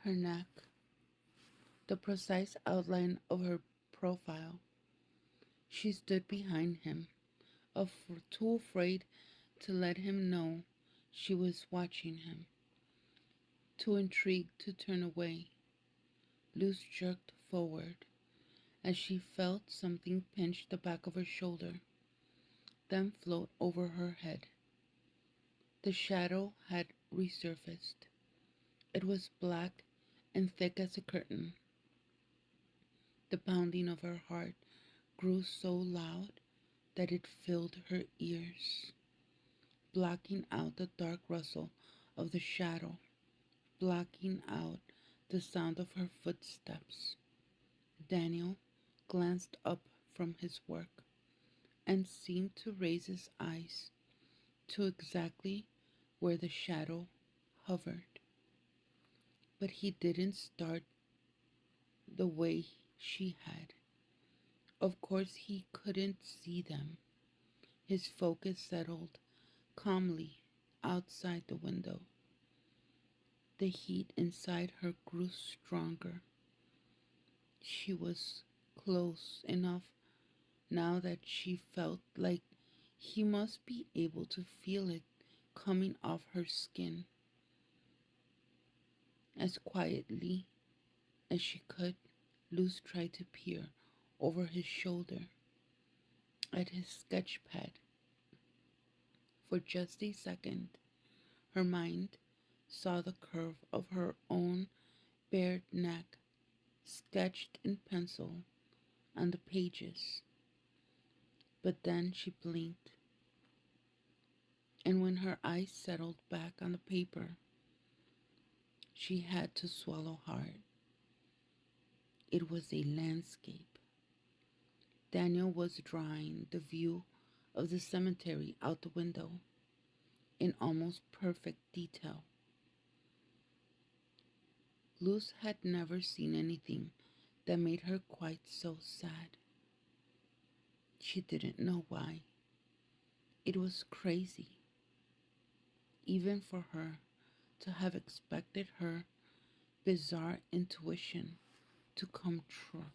her neck, the precise outline of her profile. She stood behind him, too afraid to let him know she was watching him, too intrigued to turn away. Luz jerked forward as she felt something pinch the back of her shoulder, then float over her head. The shadow had resurfaced. It was black and thick as a curtain. The pounding of her heart grew so loud that it filled her ears, blocking out the dark rustle of the shadow, blocking out the sound of her footsteps. Daniel glanced up from his work and seemed to raise his eyes to exactly where the shadow hovered. But he didn't start the way she had. Of course, he couldn't see them. His focus settled calmly outside the window. The heat inside her grew stronger. She was close enough now that she felt like he must be able to feel it coming off her skin. As quietly as she could, Luz tried to peer over his shoulder at his sketch pad. For just a second, her mind saw the curve of her own bared neck sketched in pencil on the pages. But then she blinked, and when her eyes settled back on the paper, she had to swallow hard. It was a landscape. Daniel was drawing the view of the cemetery out the window in almost perfect detail. Luz had never seen anything that made her quite so sad. She didn't know why. It was crazy, even for her to have expected her bizarre intuition to come true.